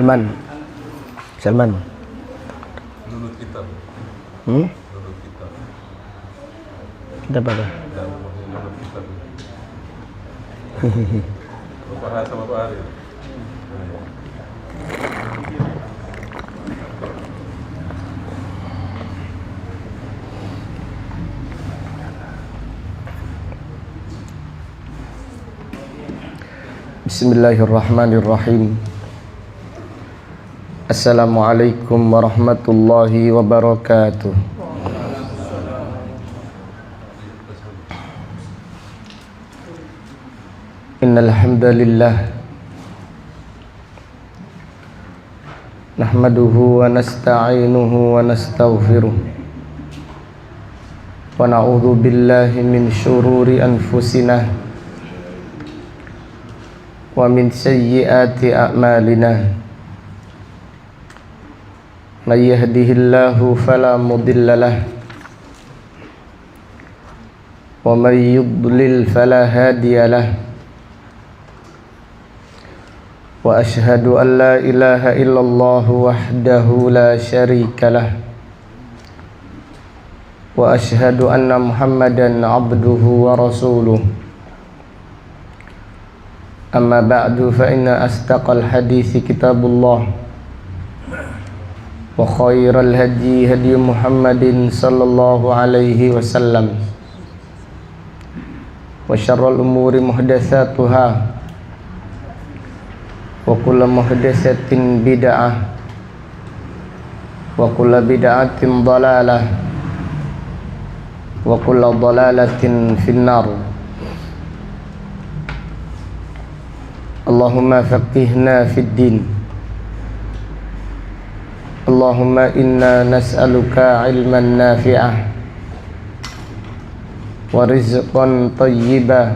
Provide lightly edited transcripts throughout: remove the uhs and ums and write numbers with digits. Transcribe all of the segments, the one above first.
Salman. Nunut kitab. Hmm? Nunut kitab. Kitab apa? Dan nunut kitab. Bahasa sama Pak Ari. Bismillahirrahmanirrahim. Assalamualaikum warahmatullahi wabarakatuh. Innal hamdalillah nahmaduhu wa nasta'inuhu wa nastaghfiruh wa na'udzu billahi min syururi anfusina wa min sayyiati a'malina. May yahdihillahu fala mudilla lahu wa may yudlil fala hadiya lahu. Wa ashhadu an la ilaha illallah wahdahu la syarika lahu wa ashhadu anna Muhammadan abduhu wa rasuluh. Amma ba'du fa inna astaqal hadithi kitabullah wa khairal hadi hadi Muhammadin sallallahu alaihi wasallam wa syarrul umuri muhdatsatuha wa kullu muhdatsatin bid'ah wa kullu bid'atin dhalalah wa kullu dhalalatin finnar. Allahumma faqihna fid din. Allahumma inna nas'aluka ilman nafi'ah wa rizqan tayyiba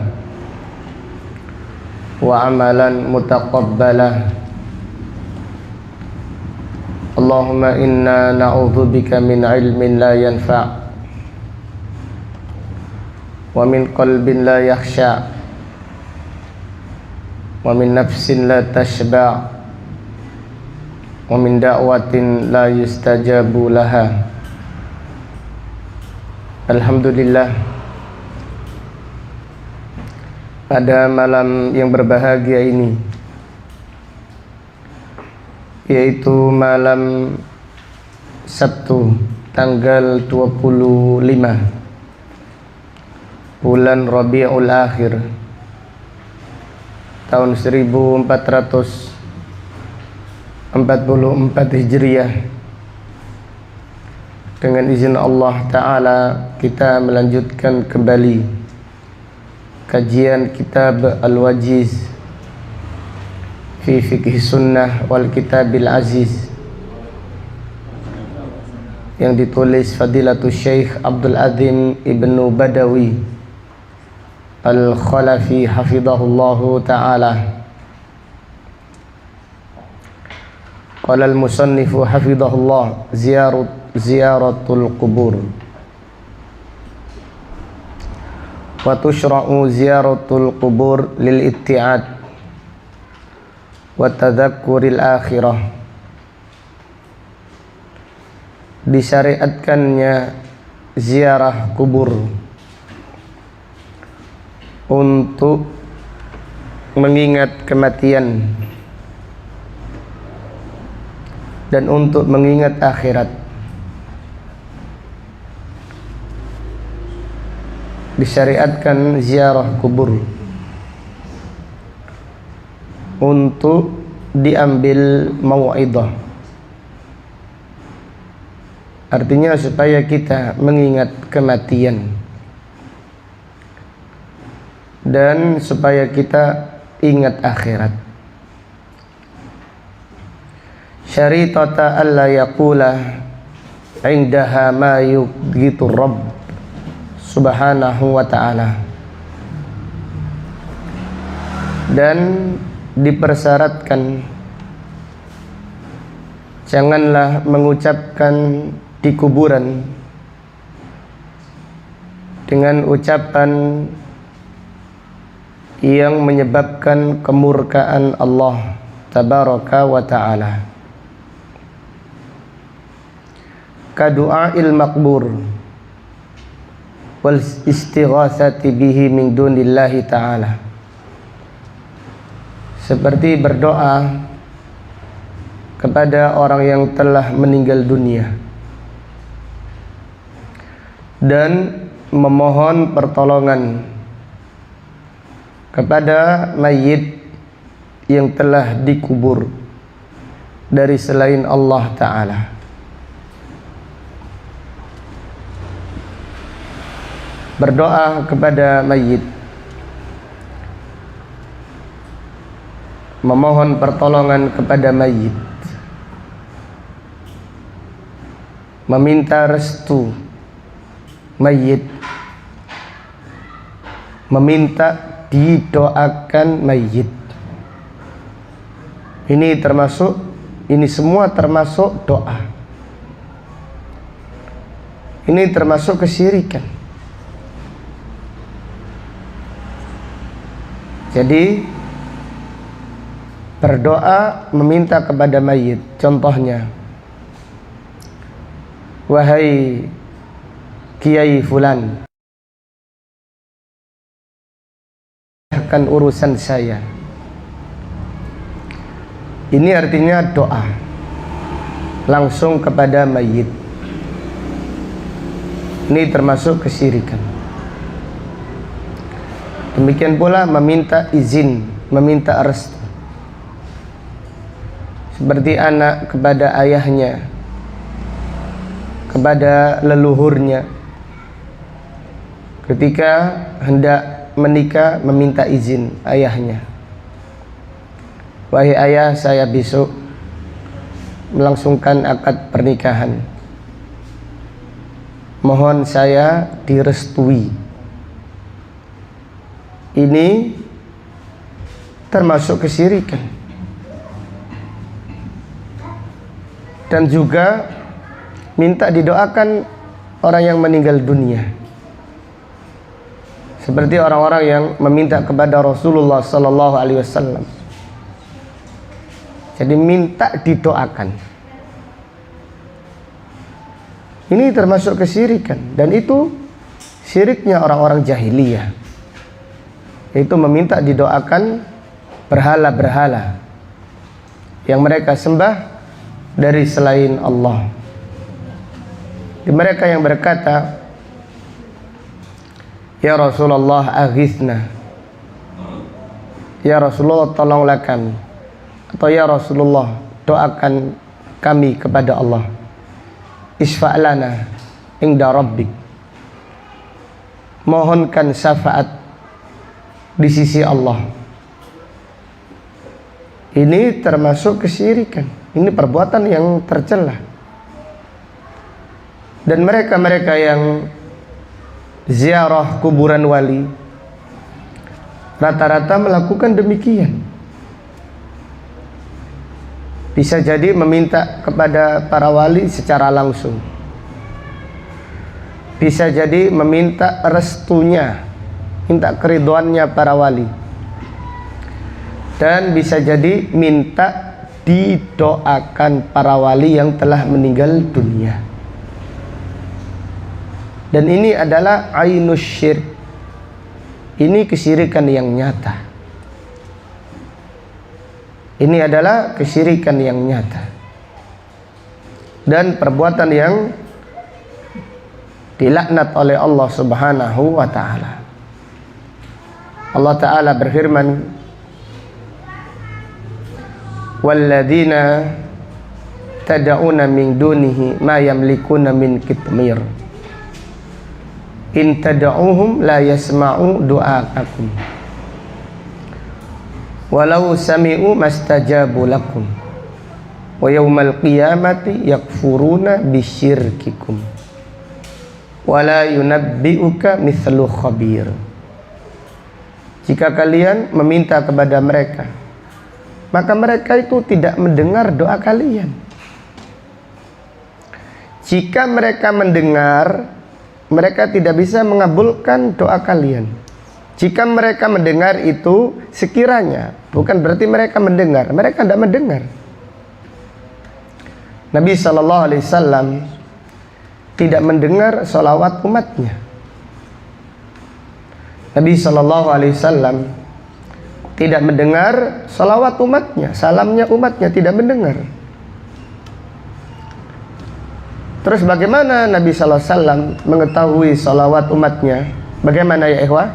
wa amalan mutaqabbala. Allahumma inna na'udzubika min ilmin la yanfa' wa min qalbin la yakhsha' wa min nafsin la tashba' wa min da'watin la yustajabu laha. Alhamdulillah, pada malam yang berbahagia ini, yaitu malam Sabtu tanggal 25 bulan Rabiul Akhir tahun 1444 Hijriah, dengan izin Allah Ta'ala kita melanjutkan kembali kajian kitab Al-Wajiz fi Fiqh Sunnah wal Kitabil Aziz yang ditulis Fadilatul Syekh Abdul Azim Ibnu Badawi Al-Khalafi hafidhahullahu ta'ala. Qala al-musannifu hafidhahullah ziyaratul qubur wa tushra'u ziyaratul qubur lil itti'ad wa tadhakkuril akhirah. Disyariatkannya ziarah kubur untuk mengingat kematian dan untuk mengingat akhirat. Disyariatkan ziarah kubur untuk diambil mau'idhah, artinya supaya kita mengingat kematian dan supaya kita ingat akhirat. Syaritata alla yaqula indaha ma yughithu Rabb subhanahu wa ta'ala, dan dipersyaratkan janganlah mengucapkan di kuburan dengan ucapan yang menyebabkan kemurkaan Allah tabaraka wa ta'ala. Ka du'ail maqbur wal istighatsati bihi min dunillahi ta'ala. Seperti berdoa kepada orang yang telah meninggal dunia dan memohon pertolongan kepada mayit yang telah dikubur dari selain Allah Ta'ala. Berdoa kepada mayit, memohon pertolongan kepada mayit, meminta restu mayit, meminta didoakan mayit. Ini semua termasuk doa. Ini termasuk kesyirikan. Jadi berdoa meminta kepada mayit, contohnya, wahai Kiai Fulan, akan urusan saya. Ini artinya doa langsung kepada mayit. Ini termasuk kesyirikan. Demikian pula meminta izin, meminta restu, seperti anak kepada ayahnya, kepada leluhurnya, ketika hendak menikah meminta izin ayahnya. Wahai ayah, saya besok melangsungkan akad pernikahan, mohon saya direstui. Ini termasuk kesyirikan. Dan juga minta didoakan orang yang meninggal dunia, seperti orang-orang yang meminta kepada Rasulullah sallallahu alaihi wasallam. Jadi minta didoakan. Ini termasuk kesyirikan, dan itu syiriknya orang-orang jahiliyah, yaitu meminta didoakan berhala-berhala yang mereka sembah dari selain Allah. Di mereka yang berkata, ya Rasulullah aghithna, ya Rasulullah tolonglah kami, atau ya Rasulullah doakan kami kepada Allah, isfa'lana inda rabbik, mohonkan syafaat di sisi Allah. Ini termasuk kesyirikan. Ini perbuatan yang tercela. Dan mereka-mereka yang ziarah kuburan wali rata-rata melakukan demikian. Bisa jadi meminta kepada para wali secara langsung, bisa jadi meminta restunya, minta keriduannya para wali, dan bisa jadi minta didoakan para wali yang telah meninggal dunia. Dan ini adalah ainus syirk. Ini kesyirikan yang nyata. Ini adalah kesyirikan yang nyata dan perbuatan yang dilaknat oleh Allah Subhanahu wa ta'ala. Allah Ta'ala berfirman, walladzina tad'una min dunihi ma yamlikuna min qitmir in tad'uhum la yasma'u du'aakum walau sami'u mastajabu lakum wa yawmal qiyamati yakfuruna bisyirkikum wa la yunabbi'uka mithlu khabir. Jika kalian meminta kepada mereka, maka mereka itu tidak mendengar doa kalian. Jika mereka mendengar, mereka tidak bisa mengabulkan doa kalian. Jika mereka mendengar itu, sekiranya bukan berarti mereka mendengar. Mereka tidak mendengar. Nabi SAW tidak mendengar salawat umatnya. Nabi SAW tidak mendengar salawat umatnya, salamnya umatnya tidak mendengar. Terus bagaimana Nabi SAW mengetahui salawat umatnya? Bagaimana ya ikhwah?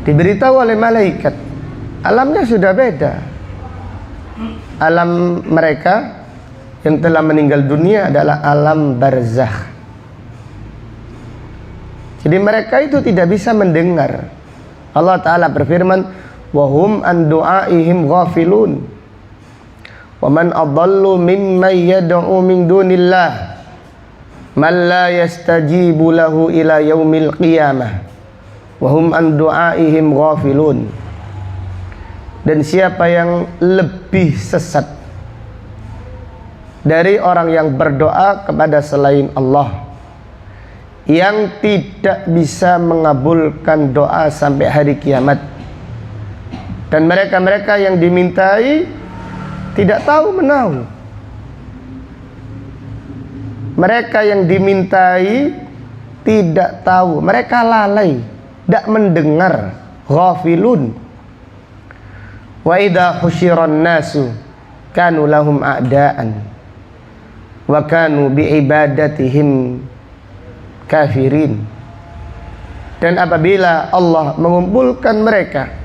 Diberitahu oleh malaikat. Alamnya sudah beda. Alam mereka yang telah meninggal dunia adalah alam barzakh. Jadi mereka itu tidak bisa mendengar. Allah Ta'ala berfirman, wahum an du'aihim ghafilun, wa man adallu mimman yad'u min dunillah man la yastajibu lahu ila yaumil qiyamah wahum an du'aihim ghafilun. Dan siapa yang lebih sesat dari orang yang berdoa kepada selain Allah, yang tidak bisa mengabulkan doa sampai hari kiamat, dan mereka-mereka yang dimintai tidak tahu menahu. Mereka yang dimintai tidak tahu, mereka lalai, tidak mendengar, ghafilun. Wa idza husyiran nasu kanu lahum a'daan wa kanu bi ibadatihim kafirin. Dan apabila Allah mengumpulkan mereka,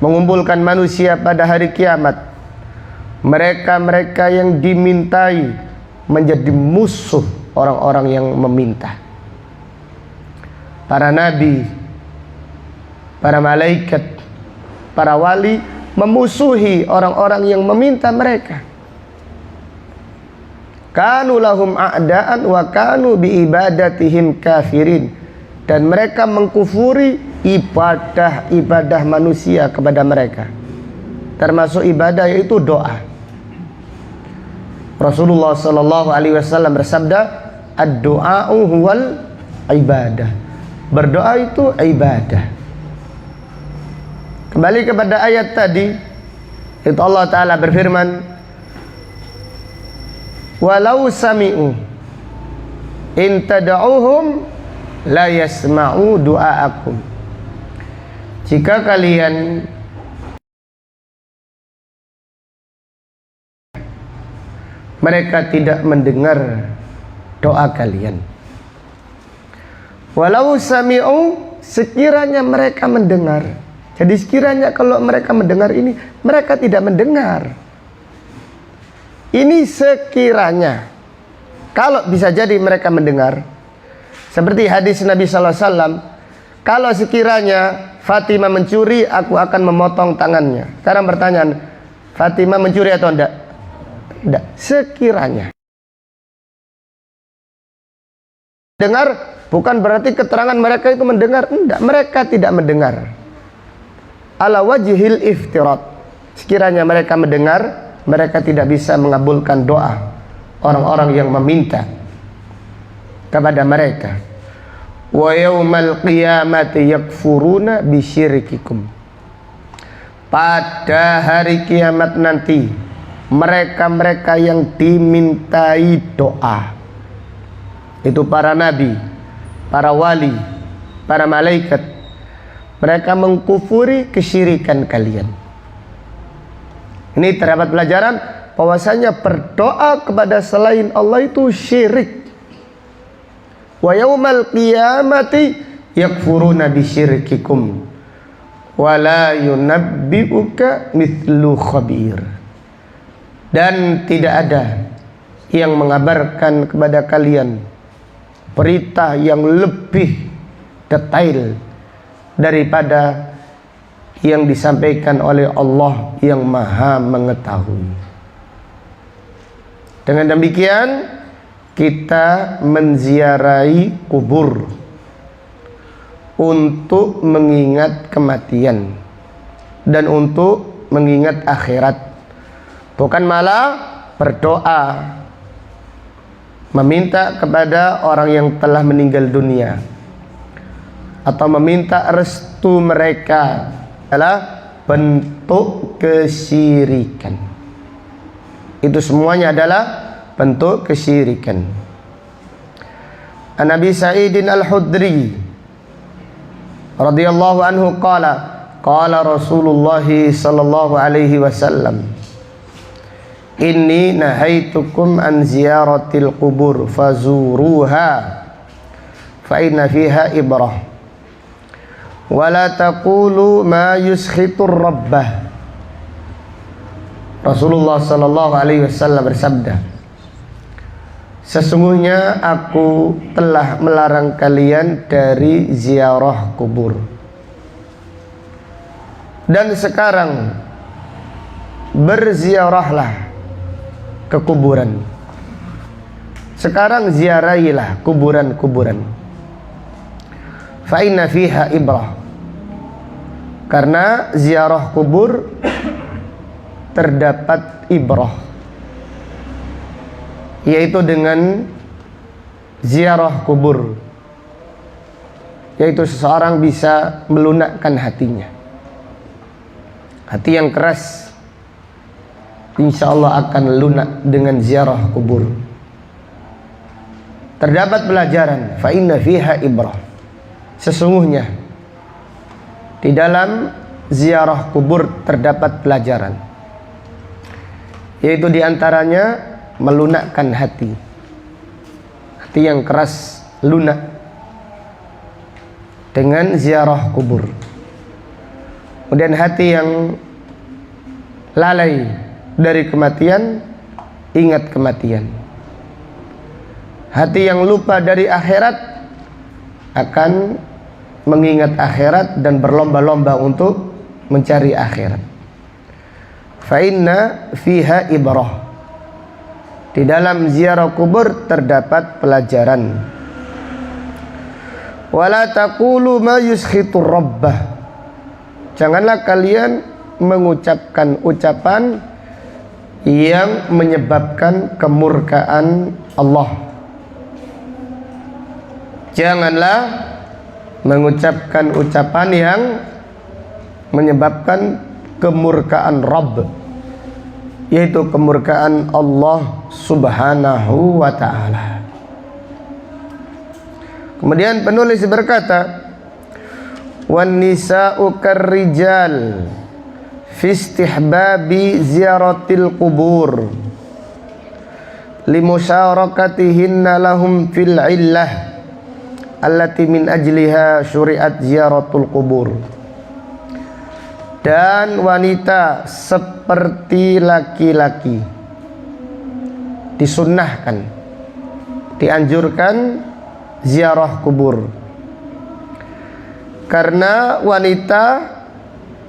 mengumpulkan manusia pada hari kiamat, mereka-mereka yang dimintai menjadi musuh orang-orang yang meminta. Para nabi, para malaikat, para wali memusuhi orang-orang yang meminta mereka. Kanu lahum a'daan wa kanu bi ibadatihim kafirin. Dan mereka mengkufuri ibadah manusia kepada mereka, termasuk ibadah yaitu doa. Rasulullah sallallahu alaihi wasallam bersabda, ad-du'a'u huwal ibadah. Berdoa itu ibadah. Kembali kepada ayat tadi, itu Allah Ta'ala berfirman, walau sami'u in tada'uhum la yasma'u du'aakum. Jika kalian mereka tidak mendengar doa kalian. Walau sami'u, sekiranya mereka mendengar. Jadi sekiranya kalau mereka mendengar ini, mereka tidak mendengar. Ini sekiranya. Kalau bisa jadi mereka mendengar, seperti hadis Nabi SAW, kalau sekiranya Fatimah mencuri, aku akan memotong tangannya. Sekarang pertanyaan, Fatimah mencuri atau tidak? Tidak. Sekiranya. Dengar bukan berarti keterangan mereka itu mendengar. Tidak, mereka tidak mendengar. Ala wajhil iftirat. Sekiranya mereka mendengar, mereka tidak bisa mengabulkan doa orang-orang yang meminta kepada mereka. Wa yaumal qiyamati yakfuruna bisyirikikum. Pada hari kiamat nanti, mereka-mereka yang dimintai doa, itu para nabi, para wali, para malaikat, mereka mengkufuri kesyirikan kalian. Ini terdapat pelajaran bahwasanya berdoa kepada selain Allah itu syirik. Wa yaumal qiyamati yakfuruna bisyirikikum wa la yunabbi'uka mithlu khabir. Dan tidak ada yang mengabarkan kepada kalian berita yang lebih detail daripada yang disampaikan oleh Allah yang Maha Mengetahui. Dengan demikian kita menziarahi kubur untuk mengingat kematian dan untuk mengingat akhirat, bukan malah berdoa meminta kepada orang yang telah meninggal dunia. atau meminta restu mereka adalah bentuk kesyirikan. Itu semuanya adalah bentuk kesyirikan. An Abi Sa'idin Al-Khudri radhiyallahu anhu qala Rasulullah sallallahu alaihi wasallam, inni nahaitukum an ziyaratil qubur fazuruha fa inna fiha ibrah wala taqulu ma yuskhitur rabbah. Rasulullah sallallahu alaihi wasallam bersabda, sesungguhnya aku telah melarang kalian dari ziarah kubur. Dan sekarang berziarahlah ke kuburan. Sekarang ziarahilah kuburan-kuburan. Fa inna fiha ibrah. Karena ziarah kubur terdapat ibrah, yaitu dengan ziarah kubur, yaitu seseorang bisa melunakkan hatinya. Hati yang keras insya Allah akan lunak dengan ziarah kubur. Terdapat pelajaran, fa inna fiha ibrah. Sesungguhnya di dalam ziarah kubur terdapat pelajaran, yaitu diantaranya melunakkan hati. Hati yang keras lunak dengan ziarah kubur. Kemudian hati yang lalai dari kematian ingat kematian. Hati yang lupa dari akhirat akan mengingat akhirat dan berlomba-lomba untuk mencari akhirat. Fa inna fiha ibrah. Di dalam ziarah kubur terdapat pelajaran. Wala taqulu ma yuskhitur rabbah. Janganlah kalian mengucapkan ucapan yang menyebabkan kemurkaan Allah. Janganlah mengucapkan ucapan yang menyebabkan kemurkaan Rabb, yaitu kemurkaan Allah subhanahu wa ta'ala. Kemudian penulis berkata, wan nisa'u karrijal fi istihbabi ziyaratil qubur limusyarakatihinna lahum fil illah allati min ajliha syuri'at ziyaratul qubur. Dan wanita seperti laki-laki disunnahkan, dianjurkan ziarah kubur, karena wanita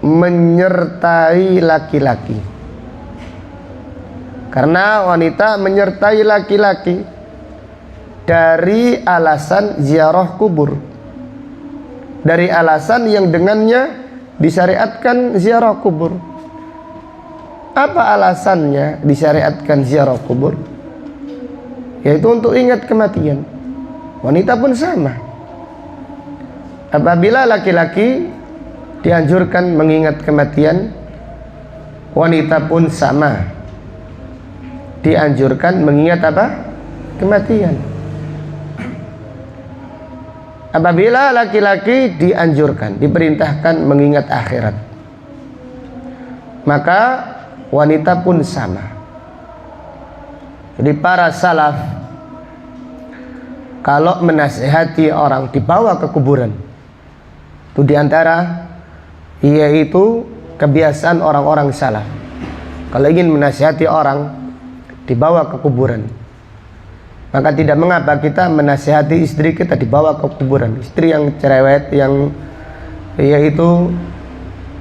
menyertai laki-laki. Karena wanita menyertai laki-laki dari alasan ziarah kubur, dari alasan yang dengannya disyariatkan ziarah kubur. Apa alasannya disyariatkan ziarah kubur? Yaitu untuk ingat kematian. Wanita pun sama. Apabila laki-laki dianjurkan mengingat kematian, wanita pun sama, dianjurkan mengingat apa? Kematian. Apabila laki-laki dianjurkan, diperintahkan mengingat akhirat, maka wanita pun sama. Jadi para salaf kalau menasihati orang dibawa ke kuburan, itu diantara yaitu kebiasaan orang-orang salaf. Kalau ingin menasihati orang dibawa ke kuburan, maka tidak mengapa kita menasihati istri kita dibawa ke kuburan. Istri yang cerewet, yang yaitu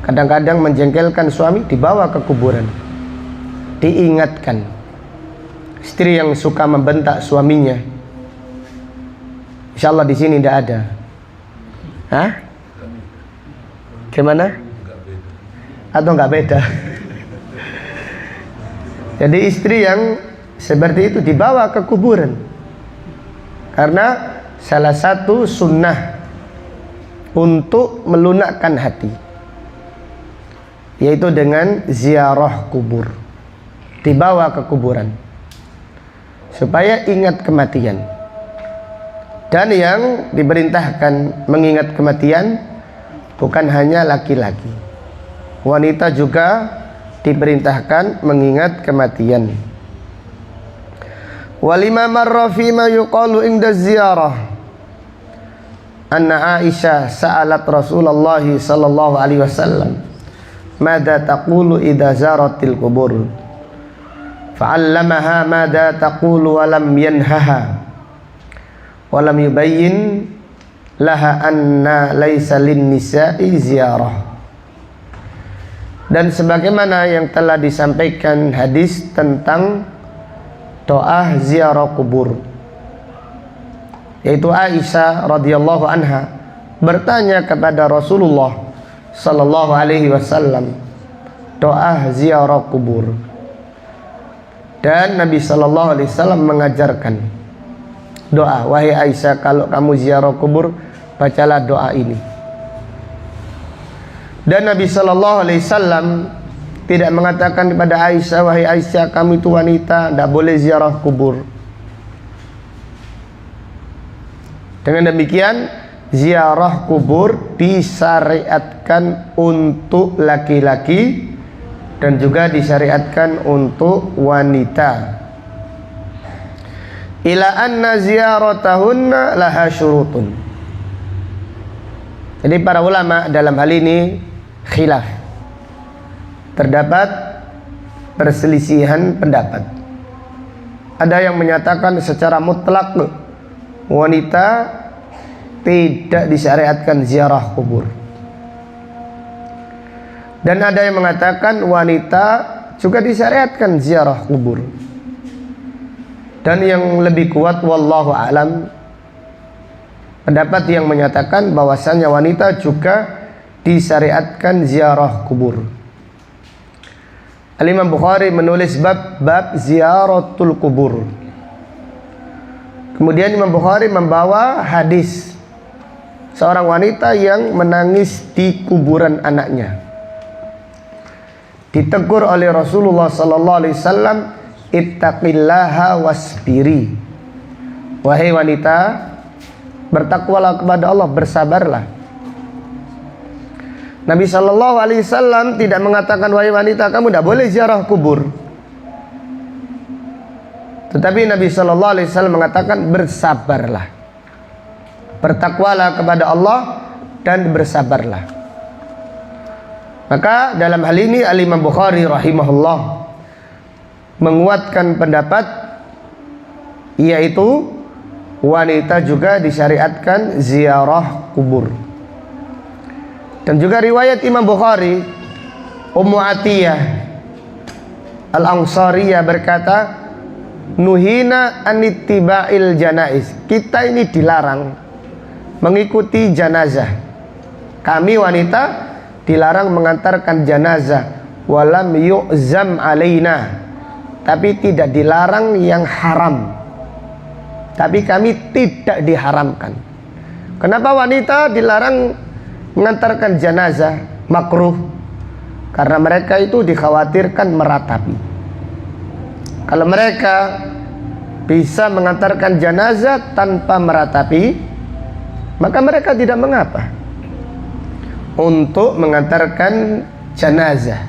kadang-kadang menjengkelkan suami, dibawa ke kuburan, diingatkan. Istri yang suka membentak suaminya, insya Allah di sini tidak ada. Hah? Gimana? Atau nggak beda? Jadi istri yang seperti itu dibawa ke kuburan, karena salah satu sunnah untuk melunakkan hati, yaitu dengan ziarah kubur, dibawa ke kuburan supaya ingat kematian. Dan yang diperintahkan mengingat kematian bukan hanya laki-laki, wanita juga diperintahkan mengingat kematian. Walima marra fima yuqalu inda ziyarah anna Aisyah sa'alat Rasulullah sallallahu alaihi wasallam mada taqulu idza zaratil qubur fa'allamaha mada taqulu wa lam yanhaha wa lam yubayyin laha anna laisa lin nisa'i ziyarah. Dan sebagaimana yang telah disampaikan hadis tentang doa ziarah kubur, yaitu Aisyah radhiyallahu anha bertanya kepada Rasulullah sallallahu alaihi wasallam doa ziarah kubur, dan Nabi sallallahu alaihi wasallam mengajarkan doa, wahai Aisyah, kalau kamu ziarah kubur bacalah doa ini. Dan Nabi sallallahu alaihi wasallam tidak mengatakan kepada Aisyah, wahai Aisyah, kamu itu wanita, tidak boleh ziarah kubur. Dengan demikian, ziarah kubur disyariatkan untuk laki-laki dan juga disyariatkan untuk wanita. Ila anna ziyaratahunna laha syurutun. Jadi para ulama dalam hal ini khilaf, terdapat perselisihan pendapat. Ada yang menyatakan secara mutlak wanita tidak disyariatkan ziarah kubur, dan ada yang mengatakan wanita juga disyariatkan ziarah kubur. Dan yang lebih kuat wallahu alam, pendapat yang menyatakan bahwasannya wanita juga disyariatkan ziarah kubur. Al-Imam Bukhari menulis bab ziaratul kubur. Kemudian Imam Bukhari membawa hadis seorang wanita yang menangis di kuburan anaknya. Ditegur oleh Rasulullah sallallahu alaihi wasallam, ittaqillaha wasbiri. Wahai wanita, bertakwalah kepada Allah, bersabarlah. Nabi sallallahu alaihi wasallam tidak mengatakan, wahai wanita, kamu tidak boleh ziarah kubur. Tetapi Nabi sallallahu alaihi wasallam mengatakan, bersabarlah, bertakwalah kepada Allah dan bersabarlah. Maka dalam hal ini Al-Imam Bukhari rahimahullah menguatkan pendapat, yaitu wanita juga disyariatkan ziarah kubur. Dan juga riwayat Imam Bukhari, Ummu Atiyah Al-Ansariyah berkata, nuhina anittiba'il janaiz. Kita ini dilarang mengikuti janazah. Kami wanita dilarang mengantarkan janazah. Walam yu'zam alaina. Tapi tidak dilarang yang haram, tapi kami tidak diharamkan. Kenapa wanita dilarang mengantarkan jenazah? Makruh, karena mereka itu dikhawatirkan meratapi. Kalau mereka bisa mengantarkan jenazah tanpa meratapi, maka mereka tidak mengapa untuk mengantarkan jenazah.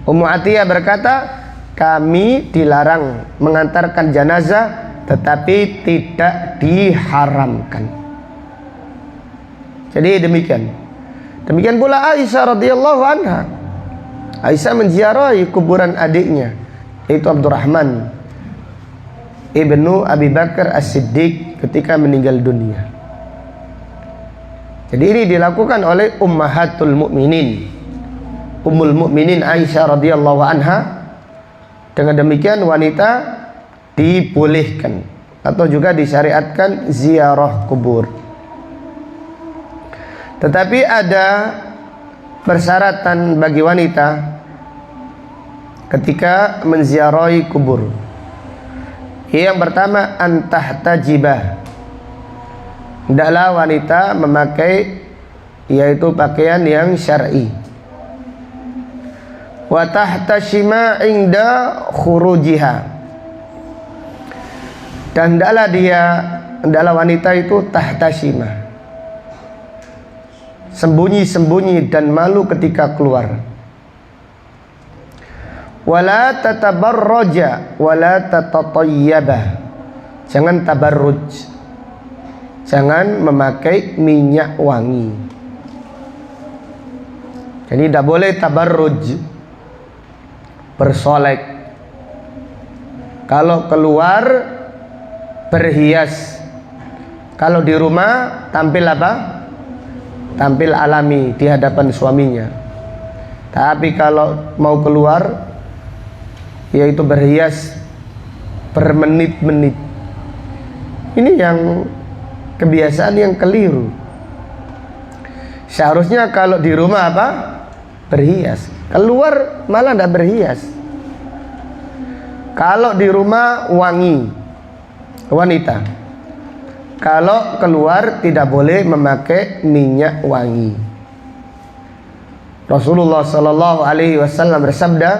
Ummu Atiyah berkata, kami dilarang mengantarkan jenazah tetapi tidak diharamkan. Jadi demikian. Demikian pula Aisyah radhiyallahu anha. Aisyah menziarahi kuburan adiknya, yaitu Abdurrahman ibnu Abi Bakar As-Siddiq ketika meninggal dunia. Jadi ini dilakukan oleh Ummahatul Mukminin, Ummul Mukminin Aisyah radhiyallahu anha. Dengan demikian wanita dibolehkan atau juga disyariatkan ziarah kubur. Tetapi ada persyaratan bagi wanita ketika menziarahi kubur. Yang pertama, antahtajibah. Hendaklah wanita memakai yaitu pakaian yang syar'i. Wa tahtashima inda khurujiha, dan hendaklah wanita itu tahtashima, sembunyi-sembunyi dan malu ketika keluar. Wala tatabarraja wala tatatayyaba, jangan tabarruj, jangan memakai minyak wangi. Jadi tidak boleh tabarruj, bersolek. Kalau keluar berhias, kalau di rumah tampil apa? Tampil alami di hadapan suaminya. Tapi kalau mau keluar, yaitu berhias bermenit-menit. Ini yang kebiasaan yang keliru. Seharusnya kalau di rumah apa? Berhias. Keluar malah tidak berhias. Kalau di rumah wangi, wanita. Kalau keluar tidak boleh memakai minyak wangi. Rasulullah sallallahu alaihi wasallam bersabda,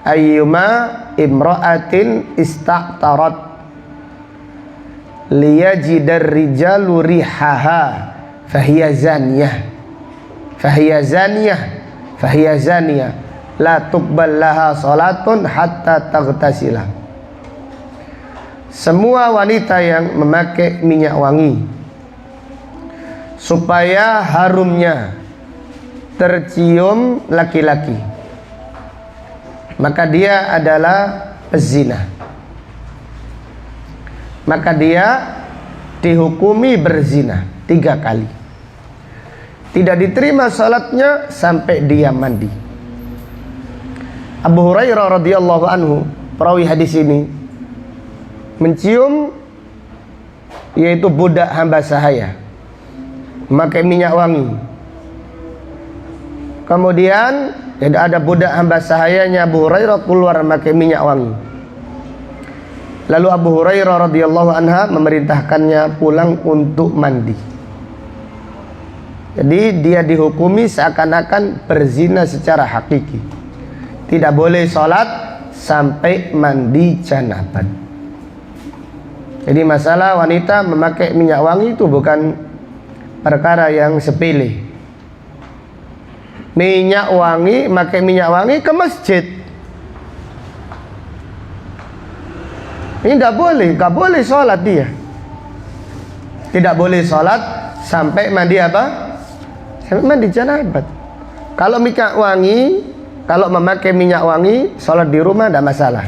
ayyuma imra'atin istaqtarat liyajidar rijalu rihaha fahiya zaniyah la tuqbal laha salatun hatta taghtasila. Semua wanita yang memakai minyak wangi supaya harumnya tercium laki-laki, maka dia adalah pezina. Maka dia dihukumi berzina 3 kali. Tidak diterima salatnya sampai dia mandi. Abu Hurairah radhiyallahu anhu, perawi hadis ini, mencium yaitu budak hamba sahaya memakai minyak wangi. Kemudian ada budak hamba sahayanya Abu Hurairah keluar memakai minyak wangi. Lalu Abu Hurairah radhiyallahu anha memerintahkannya pulang untuk mandi. Jadi dia dihukumi seakan-akan berzina secara hakiki. Tidak boleh sholat sampai mandi janabat. Jadi masalah wanita memakai minyak wangi itu bukan perkara yang sepele. Minyak wangi, pakai minyak wangi ke masjid, ini tidak boleh sholat dia. Tidak boleh sholat sampai mandi apa? Sampai mandi janabat. Kalau minyak wangi, kalau memakai minyak wangi, sholat di rumah tidak masalah.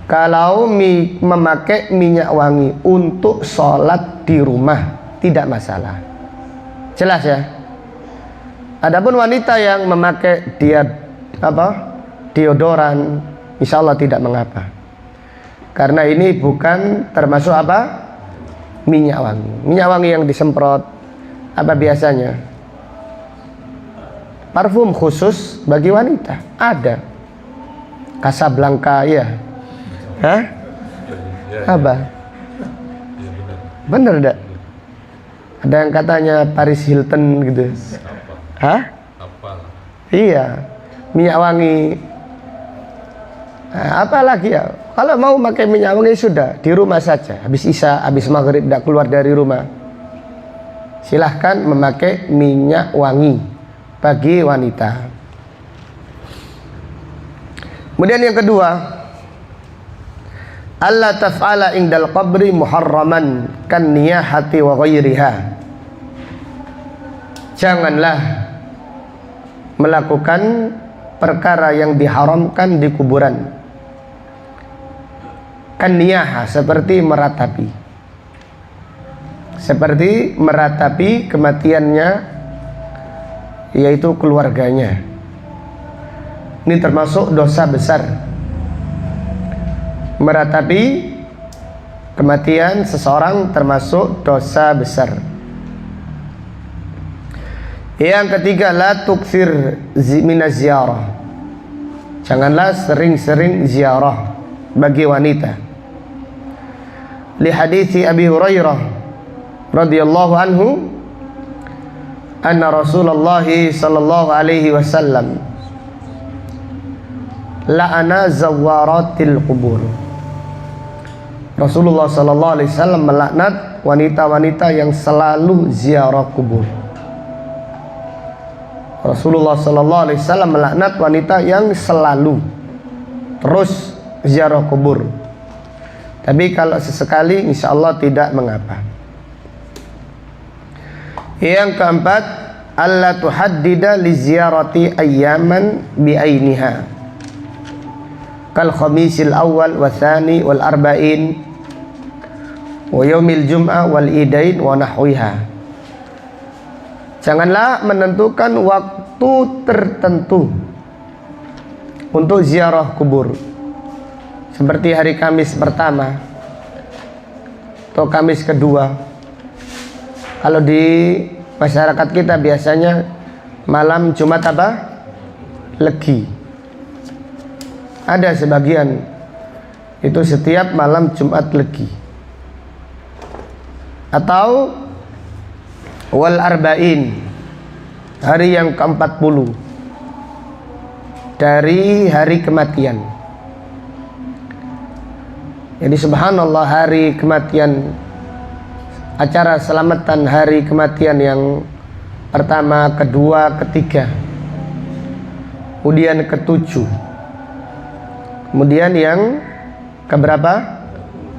Kalau memakai minyak wangi untuk sholat di rumah tidak masalah. Jelas ya? Adapun wanita yang memakai deodoran, insya Allah tidak mengapa. Karena ini bukan termasuk apa? Minyak wangi. Minyak wangi yang disemprot apa biasanya? Parfum khusus bagi wanita ada. Casablanca ya. Hah? Apa? Bener enggak? Ada yang katanya Paris Hilton gitu. Hah? Iya, minyak wangi. Nah, apalagi ya? Kalau mau pakai minyak wangi sudah di rumah saja. Habis isya, habis maghrib tidak keluar dari rumah. Silahkan memakai minyak wangi bagi wanita. Kemudian yang kedua, alla taf'ala indal qabri muharraman kan niyahati wa ghairiha. Janganlah melakukan perkara yang diharamkan di kuburan. Kan niyaha, seperti meratapi. Seperti meratapi kematiannya, yaitu keluarganya. Ini termasuk dosa besar. Meratapi kematian seseorang termasuk dosa besar. Yang ketiga, la tukthir minaz ziarah. Janganlah sering-sering ziarah bagi wanita. Li hadithi Abi Hurairah radhiyallahu anhu anna Rasulullah sallallahu alaihi wasallam la'ana zawaratil qubur. Rasulullah sallallahu alaihi wasallam melaknat wanita-wanita yang selalu ziarah kubur. Rasulullah sallallahu alaihi wasallam melaknat wanita yang selalu terus ziarah kubur. Tapi kalau sesekali insyaallah tidak mengapa. Yang keempat, alla tuhaddida li ziyarati ayyaman bi ainiha kal khamisil awal wa tsani wal arba'in wa yaumil jum'ah wal idain wa nahwiha. Janganlah menentukan waktu tertentu untuk ziarah kubur, seperti hari Kamis pertama atau Kamis kedua. Kalau di masyarakat kita biasanya malam Jumat apa? Legi. Ada sebagian itu setiap malam Jumat Legi. Atau wal arba'in, hari yang ke-40 dari hari kematian. Jadi subhanallah, hari kematian, acara selamatan hari kematian yang pertama, kedua, ketiga, kemudian ke-7, kemudian yang keberapa?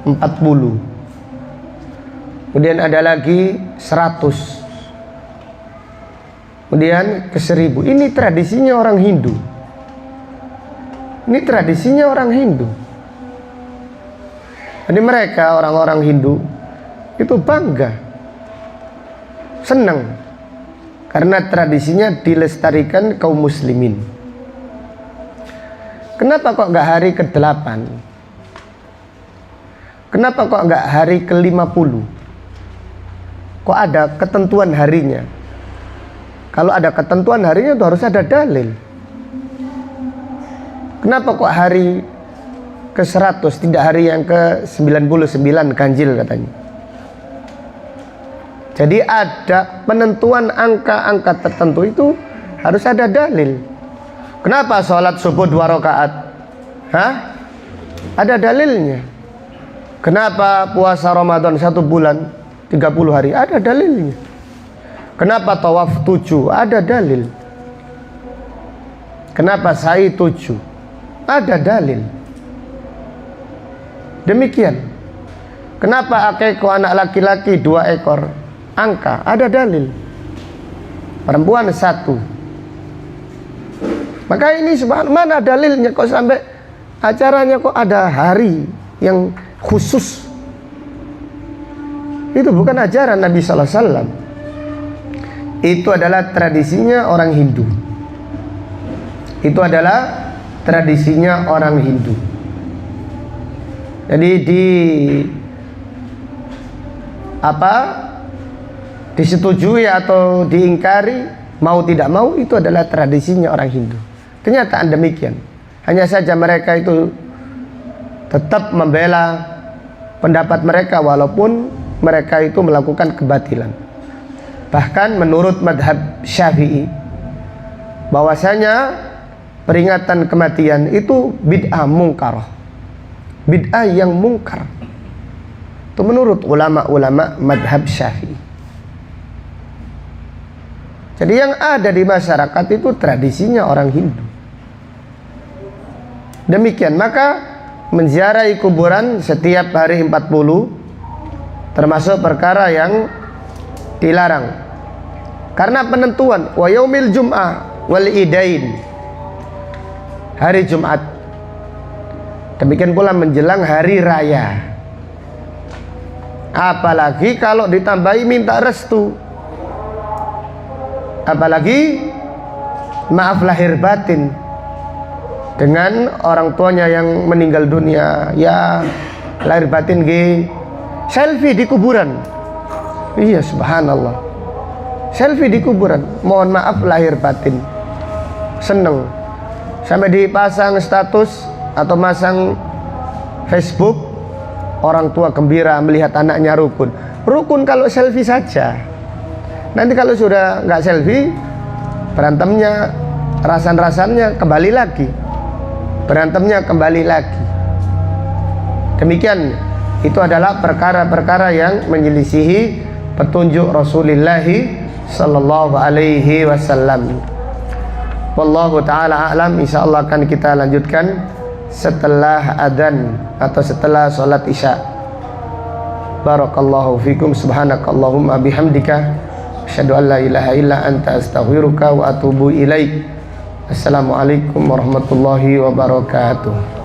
40, kemudian ada lagi 100, kemudian ke-1000. Ini tradisinya orang Hindu. Ini tradisinya orang Hindu. Jadi mereka, orang-orang Hindu itu bangga, senang, karena tradisinya dilestarikan kaum muslimin. Kenapa kok nggak hari ke-8? Kenapa kok nggak hari ke-50? Kok ada ketentuan harinya? Kalau ada ketentuan harinya itu harus ada dalil. Kenapa kok hari ke-100, tidak hari yang ke-99 ganjil katanya? Jadi ada penentuan angka-angka tertentu itu harus ada dalil. Kenapa sholat subuh 2 rakaat? Hah? Ada dalilnya. Kenapa puasa Ramadan 1 bulan 30 hari? Ada dalilnya. Kenapa tawaf 7? Ada dalil. Kenapa sa'i 7? Ada dalil. Demikian. Kenapa akikah anak laki-laki 2 ekor? Angka, ada dalil. Perempuan 1. Maka ini mana dalilnya kok sampai acaranya kok ada hari yang khusus? Itu bukan ajaran Nabi sallallahu alaihi wasallam. Itu adalah tradisinya orang Hindu. Itu adalah tradisinya orang Hindu. Jadi disetujui atau diingkari, mau tidak mau, itu adalah tradisinya orang Hindu. Kenyataan demikian. Hanya saja mereka itu tetap membela pendapat mereka walaupun mereka itu melakukan kebatilan. Bahkan menurut madhab Syafi'i, bahwasanya peringatan kematian itu bid'ah mungkarah, bid'ah yang mungkar. Itu menurut ulama-ulama madhab Syafi'i. Jadi yang ada di masyarakat itu tradisinya orang Hindu. Demikian, maka menziarahi kuburan setiap hari 40 termasuk perkara yang dilarang. Karena penentuan wa yaumil jum'ah wal idain, hari Jumat. Demikian pula menjelang hari raya. Apalagi kalau ditambahi minta restu. Apalagi maaf lahir batin dengan orang tuanya yang meninggal dunia. Ya lahir batin selfie di kuburan. Iya subhanallah, selfie di kuburan. Mohon maaf lahir batin, seneng sampai dipasang status atau masang Facebook. Orang tua gembira melihat anaknya rukun. Rukun kalau selfie saja. Nanti kalau sudah nggak selfie, berantemnya, rasan-rasannya kembali lagi. Berantemnya kembali lagi. Demikian, itu adalah perkara-perkara yang menyelisihi petunjuk Rasulullah sallallahu alaihi wasallam. Wallahu taala a'lam. Insyaallah akan kita lanjutkan setelah adzan atau setelah salat Isya. Barakallahu fikum, subhanakallahumma bihamdika asyhadu an la ilaha illa anta astaghfiruka wa atubu ilaik. Assalamualaikum warahmatullahi wabarakatuh.